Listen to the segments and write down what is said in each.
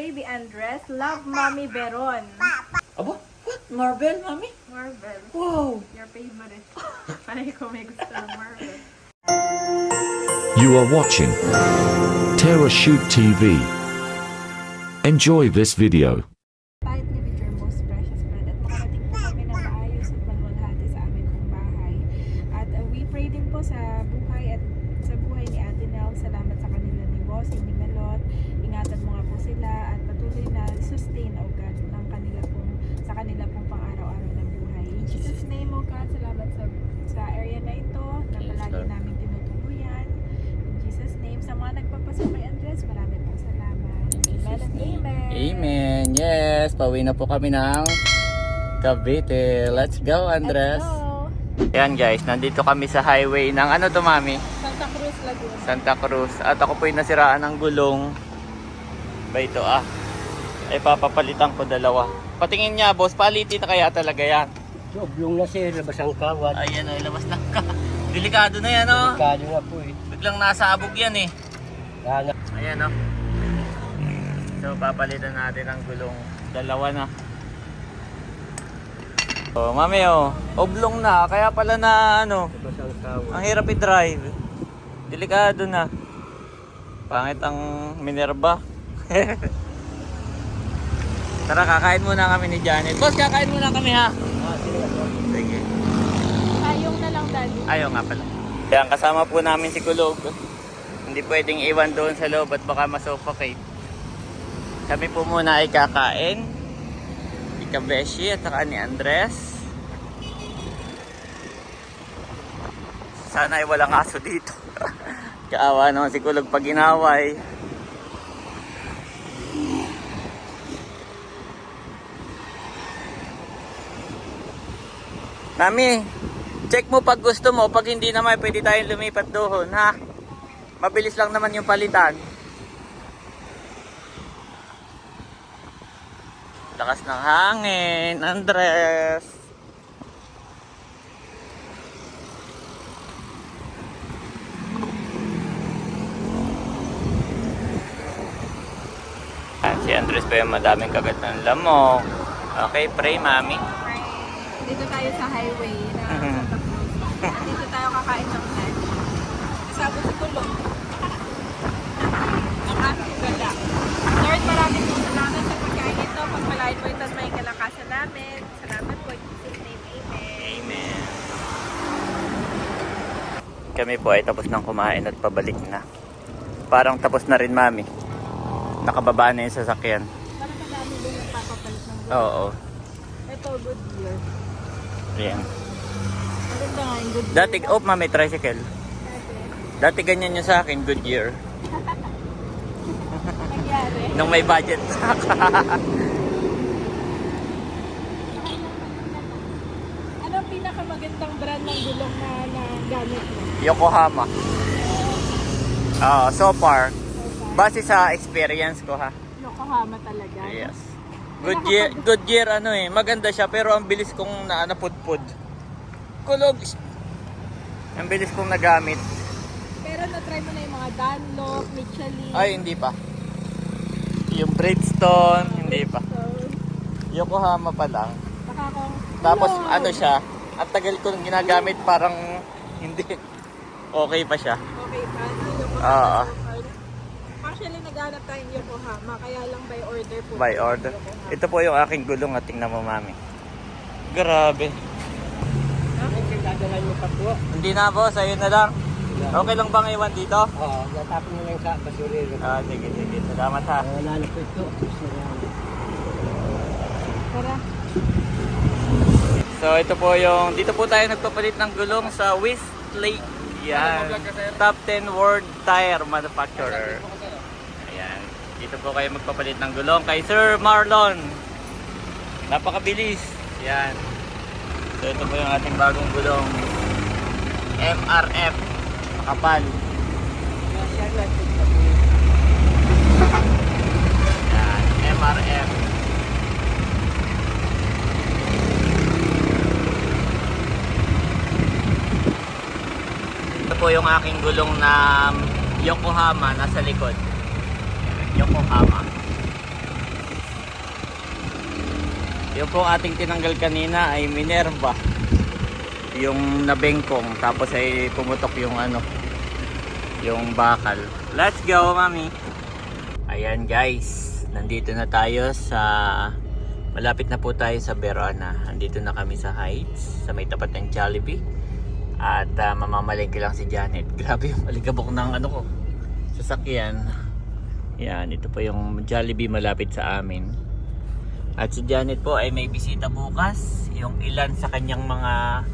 baby Andres. Love Mommy Beron. Aba, what? Marvel, mami? Marvel. Wow! Your favorite. Panay ko may gusto ng Marvel. You are watching Terra Shoot TV. Enjoy this video. Kahit ni with your most precious blood at nakarating po kami ng maayos at malwalhati sa amin pong bahay. At we pray din po sa buhay at sa buhay ni Ate Nel. Salamat sa kanila ni Bossing, ni Melot. Ingatan mo nga po sila at patuloy na sustain, O God, ng kanila pong, sa kanila pong pang-araw-araw na buhay. In Jesus' name, O God, salamat sa area na ito na palagi namin tinutuluyan. In Jesus' name, sa mga nagpapasok kay Andres, marami pong salamat. Amen and amen. Amen. Yes, pauwi na po kami ng Cavite. Let's go, Andres. Let's go. Ayan guys, nandito kami sa highway ng ano to, mami? Santa Cruz, Laguna. Santa Cruz. At ako po yung nasiraan ng gulong. Ba ito ay papapalitan ko dalawa. Patingin niya, boss, palitin na kaya talaga yan. Sobrang na sir, labas ang kawat. Ayan o, labas na ka. Delikado na yan o. Delikado na po eh. Biglang nasa abog yan eh. Lala. Ayan o. So papalitan natin ang gulong. Dalawa na. Oh, mami oh, oblong na. Kaya pala na ano, Labas ang kawat. ang hirap i-drive. Delikado na. Pangit ang Minerva. Tara, kakain muna kami ni Janet. Boss, kakain muna kami ha. Sige. Ayong na lang, Daddy. Ayaw nga pala. Kaya kasama po namin si Kulog. Hindi pwedeng iwan doon sa loob at baka masuffocate. Kami po muna ay kakain. Si Kabeshi at saka ni Andres. Sana ay walang aso dito. Kaawa naman si Kulog pag inaway. Nami, check mo pag gusto mo. Pag hindi naman, pwede tayong lumipat doon, ha? Mabilis lang naman yung palitan. Lakas ng hangin, Andres. Si Andres pa yung madaming kagat ng lamok. Okay, pray, mami. Dito tayo sa highway na Santa Cruz. At dito tayo kakain ng lunch. Sabot si Kulong. Ang aking gala. Lord, maraming po salamat sa pagkain ito. Pagpalain mo ito at may kalakasan namin. Salamat po. In Jesus' name, amen. Amen. Kami po ay tapos ng kumain at pabalik na. Parang tapos na rin, mami. Nakababa na yung sasakyan. Parang madami din nagpapapalit ng gula. Oo. Ito, good year. Ayan. Maganda nga yung good year. Dati, oh, mami, tricycle. Dati ganyan yung sa akin, good year. Nangyari. Nung may budget. Ano ang pinakamagandang brand ng gulong na gamit mo? Yokohama. So far. Base sa experience ko, ha. Yokohama talaga. Yes. Good year ano eh. Maganda siya pero ang bilis kong napudpud. Kulog. Ang bilis kong nagamit. Pero na-try mo na yung mga Dunlop, Michelin. Ay, hindi pa. Yung Bridgestone, hindi pa. So, Yokohama pa lang. Tapos, Tapos ano siya, ang tagal kong ginagamit parang hindi. Okay pa siya. Okay pa. Oo. Actually, naghanap tayong Yokohama. Kaya lang by order po. By order. Yokohama. Ito po yung aking gulong at tingnan mo, mami. Grabe. Dadalhan mo pa po. Hindi na po, sa'yo na lang. Okay lang bang iwan dito? Oo, natapon mo lang sa basurero. Sige, sige. Salamat ha. Wala na po ito. Tara. So ito po yung, dito po tayo nagpapalit ng gulong sa Westlake. Yan. Top 10 World Tire Manufacturer. Ayan. Dito po kayo magpapalit ng gulong kay Sir Marlon. Napakabilis. Yan. So ito po yung ating bagong gulong. MRF. Makapal. Yan. MRF. Ito po yung aking gulong na Yokohama nasa likod. Yokohama. Yung po ating tinanggal kanina ay Minerva. Yung nabengkong. Tapos ay pumutok yung ano, yung bakal. Let's go, mami. Ayan guys, nandito na tayo sa, malapit na po tayo sa Verona. Nandito na kami sa Heights, sa may tapat ng Jollibee. At mamamalengke lang si Janet. Grabe yung aligabok ng ano ko, sasakyan. Yan, ito po yung Jollibee malapit sa amin. At si Janet po ay may bisita bukas. Yung ilan sa kanyang mga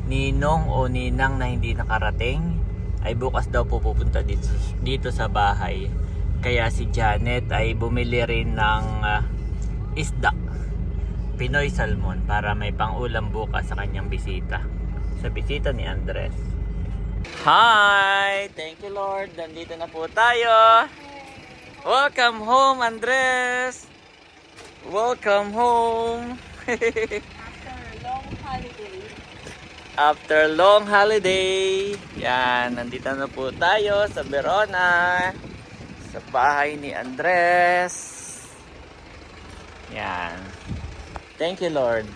ninong o ninang na hindi nakarating ay bukas daw po pupunta dito sa bahay. Kaya si Janet ay bumili rin ng isda, Pinoy salmon, para may pang-ulam bukas sa kanyang bisita. Sa bisita ni Andres. Hi! Thank you Lord. Nandito na po tayo. Welcome home, Andres! Welcome home! After long holiday. After long holiday. Yan, nandito na po tayo sa Verona. Sa bahay ni Andres. Yan. Thank you Lord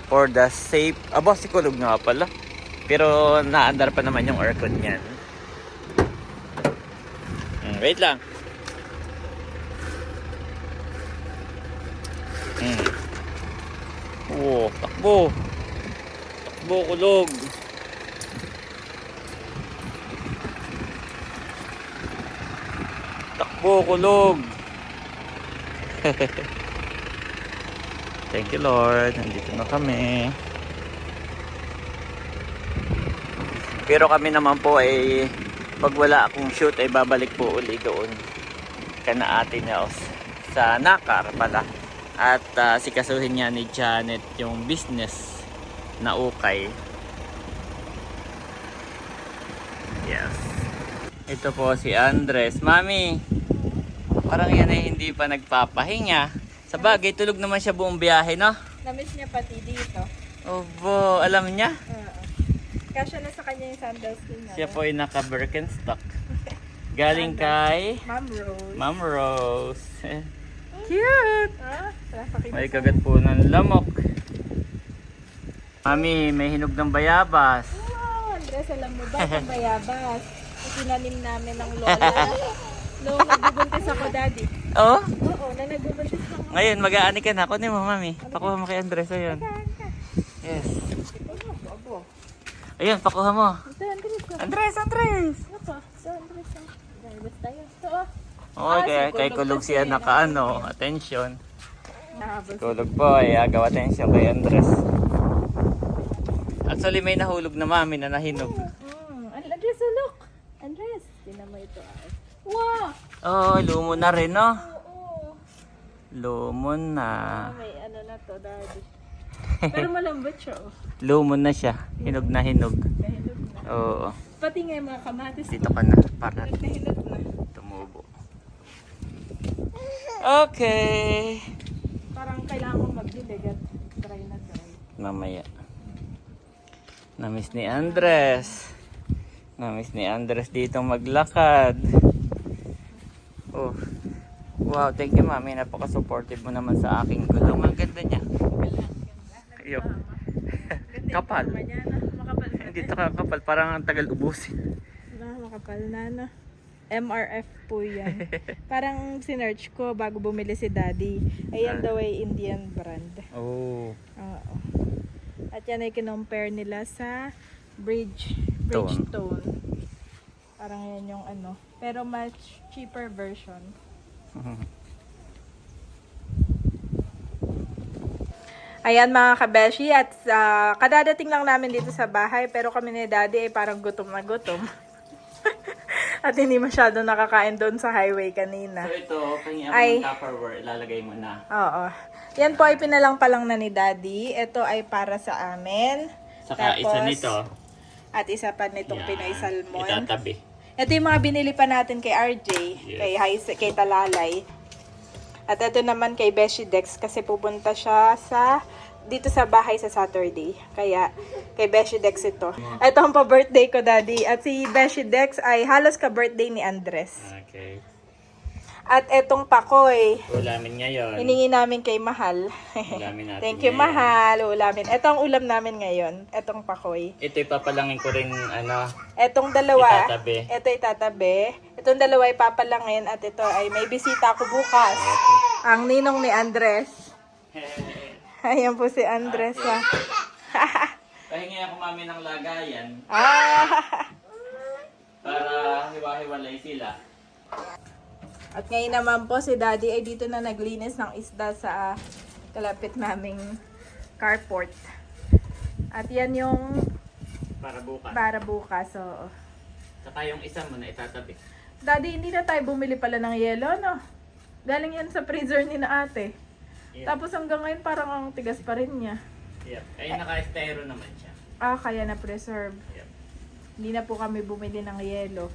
for the safe. Aba, sikulog nga pala. Pero naandar pa naman yung aircon niyan. Wait lang. Oh, takbo. Takbo, kulog. Takbo, kulog. Thank you Lord. Nandito na kami. Pero kami naman po ay pag wala akong shoot ay babalik po uli doon kana Ate Nels sa Nakar pala. At sikasuhin niya ni Janet yung business na ukay. Yes. Ito po si Andres. Mami, parang yan ay hindi pa nagpapahinga. Sa bagay, tulog naman siya buong biyahe, no? Namiss niya pati dito. Obo, alam niya? Kasya na sa kanya yung sandals niya. Siya po ay naka-Birkenstock. Galing kay Ma'am Rose. Ma'am Rose. Cute! May May kagat po ng lamok. Mami, may hinog ng bayabas. Wow, Andres, alam mo ba kung bayabas? Itinanim namin ng lola. Noong nagbubuntis ako, daddy. Oh? Oo, na nagbubuntis ako. Ngayon, mag-aani ka na. Kunin mo, mami. Pakuha mo kay Andres. Ayun. Yes. Ayun, pakuha mo. Ito, Andres. Andres, Andres! Ito, Andres. Bayabas tayo. Ito, Oh, kay kulog siya nakaano. Attention. Nakabas. Kulog po. Ay, agaw attention kay Andres. Actually, may nahulog na mami na nahinog. Andres, look. Andres, tinan mo ito. Wow! Oh, lumon na rin, no? Oo. Lumon na. May ano na to, daddy. Pero malambot siya, oh. Lumon na siya. Hinog na hinog. Nahinog na. Oo. Pati nga yung mga kamatis. Dito ka na. Para Nahinog na. tumubo. Okay. Parang kailangan kong magdilig at try na try. Mamaya. Namiss ni Andres. Namiss ni Andres dito maglakad. Oh. Wow, thank you mami. Napaka-supportive mo naman sa aking gulong. Ang ganda niya. Ayo. Kapal. Makapal na. Hindi to kakapal. Parang ang tagal ubusin. Makapal na, no? MRF po yan. Parang sinearch ko bago bumili si daddy. Ayan daw ay Indian brand. Oh. Oo. At yan ay kinompare nila sa Bridgestone. Parang yan yung ano. Pero much cheaper version. Ayan mga kabeshi, at kadadating lang namin dito sa bahay, pero kami ni daddy ay parang gutom na gutom. At hindi masyado nakakain doon sa highway kanina. So ito, kanya Ay. ang Tupperware, ilalagay mo na. Oo. Yan po ay pinalang pa lang na ni daddy. Ito ay para sa amin. Saka isa nito. At isa pa nitong Yan. Pinoy salmon. Itatabi. Ito yung mga binili pa natin kay RJ, Yes. kay Talalay. At ito naman kay Beshi Dex kasi pupunta siya dito sa bahay sa Saturday. Kaya kay Beshi Dex ito. Ito ang pa-birthday ko, daddy. At si Beshi Dex ay halos ka-birthday ni Andres. Okay. At etong pakoy, Ulamin ngayon. hiningi namin kay Mahal. Ulamin natin Thank you, ngayon. Mahal. Ulamin. Ito ang ulam namin ngayon. Etong pakoy. Ito ipapalangin ko rin, Etong dalawa, Itatabi. ito itatabi. Itong dalawa ipapalangin at ito ay may bisita ako bukas. Ang ninong ni Andres. Ayan po si Andres. Pahingi ako mami ng lagayan Ah. para hiwa-hiwalay sila. At ngayon naman po si Daddy ay dito na naglinis ng isda sa kalapit naming carport. At yan yung Para bukas. para bukas. So, Saka yung isa mo na itatabi. Daddy, hindi na tayo bumili pala ng yelo, no? Galing yan sa freezer ni na ate. Yeah. Tapos hanggang ngayon parang ang tigas pa rin niya. Yep. Ay, naka-styro naman siya. Ah, kaya na preserve. Yep. Hindi na po kami bumili ng yelo.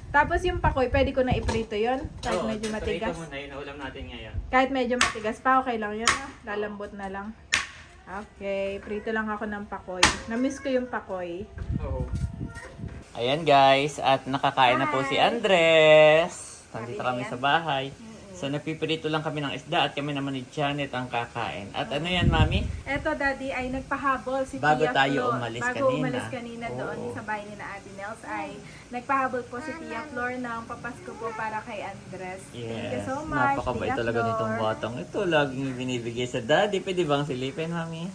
Tapos yung pakoy, pwede ko na iprito yon kahit Oo, medyo matigas. Ito muna yung ulam natin ngayon. Kahit medyo matigas pa, okay lang yun. Lalambot na lang. Okay, prito lang ako ng pakoy. Namiss ko yung pakoy. Oo. Ayan guys, at nakakain na po si Andres. Nandito kami sa bahay. So nagpipirito lang kami ng isda at kami naman ni Janet ang kakain. At ano yan, Mami? Eto, Daddy, ay nagpahabol si Bago Tia tayo Flor. umalis Bago kanina. umalis kanina doon Oo. sa bahay ni na Ate Nels ay nagpahabol po si Tia Flor ng papasko po para kay Andres. Thank you Yes, so much, napakabait Tia talaga Flor. nitong batang ito. Laging binibigay sa daddy. Pwede bang silipin, Mami?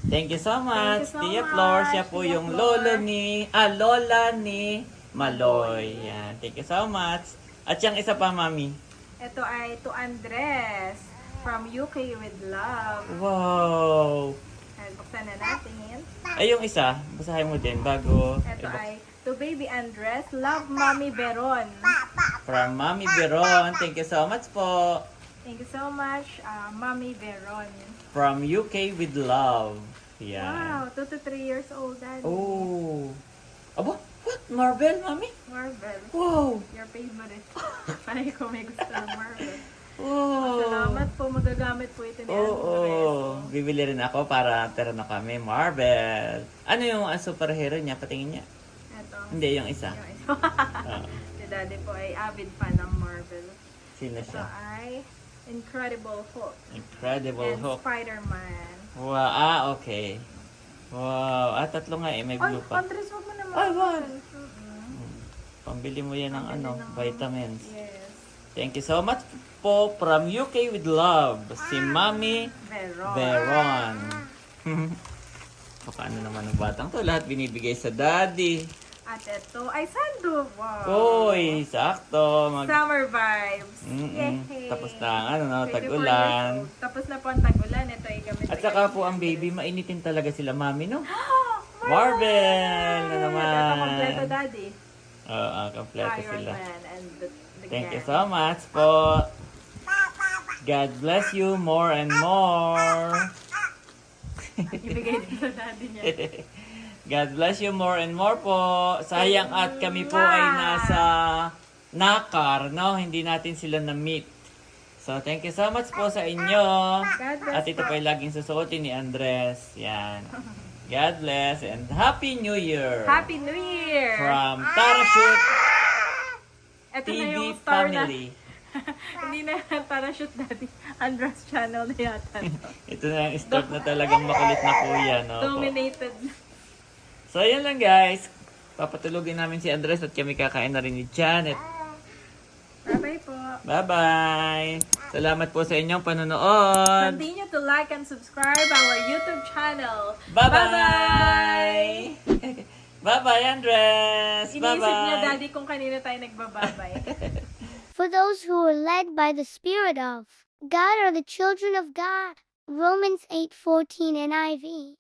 Thank you so much, so Tia much, Flor. Siya po Tia yung Flor. lola ni Maloy. Yan. Thank you so much. At yung isa pa, Mami. Ito ay to Andres from UK with love. Wow! Ayan, buksan na natin. Ay, yung isa, basahin mo din bago Ito ay to baby Andres, love Mommy Veron. from Mami Veron. Thank you so much po. Thank you so much, Mommy Veron. From UK with love. Yan. Wow, 2 to 3 years old, Daddy. Oh. Aba, what? Marvel, Mami? Marvel. Wow. Your favorite. Panay ko may gusto ng Marvel. Wow. Salamat po. Magagamit po ito ni Oo. Andres. Bibili rin ako para terno kami. Marvel. Ano yung superhero niya? Patingin niya. Ito. Hindi, yung isa. Yung ito. Ah, Si Daddy po ay avid fan ng Marvel. sino Ito siya? ay Incredible Hulk. Incredible And Hulk. Spider-Man. Wow. Okay. Wow. Tatlo nga eh. May Ay, blue pa. Andres, wag mo naman. Ay, wag. Mm-mm. Pambili mo yan ng vitamins. Yes. Thank you so much po from UK with love. Si Mami Veron. Veron. Paano naman ng batang to? Lahat binibigay sa daddy. At ito ay Sando. Wow. Uy, sakto. Summer vibes. Mm-mm. Yay. Tapos na ang 24 tag-ulan. years old. Tapos na po ang tag-ulan. Ito ay gamit. At saka po ang baby, mainitin talaga sila mami, no? Marvel! Na Ito naman. kompleto, Daddy. Oo, kompleto Iron sila. Man and the Thank you gang. so much po. God bless you more and more. Ibigay din sa Daddy niya. God bless you more and more po. Sayang at kami po ay nasa Nakar, no? Hindi natin sila na-meet. So, thank you so much po sa inyo. God bless At ito po. po ay laging susuotin ni Andres. Yan. God bless and Happy New Year! Happy New Year! From Parachute Ito na TV yung star Family. Hindi na parachute, Daddy. Andres channel na yata. Ito na yung start na talagang makulit na kuya, no? po. Dominated. So, ayan lang guys. Papatulogin namin si Andres at kami kakain na rin ni Janet. Bye-bye po. Bye-bye! Salamat po sa inyong panonood! Continue to like and subscribe our YouTube channel. Bye-bye! Bye-bye, Andres! Iniisip niya, Bye-bye! Daddy, kung kanina tayo nagbababay. For those who are led by the Spirit of God are the children of God. Romans 8:14 NIV.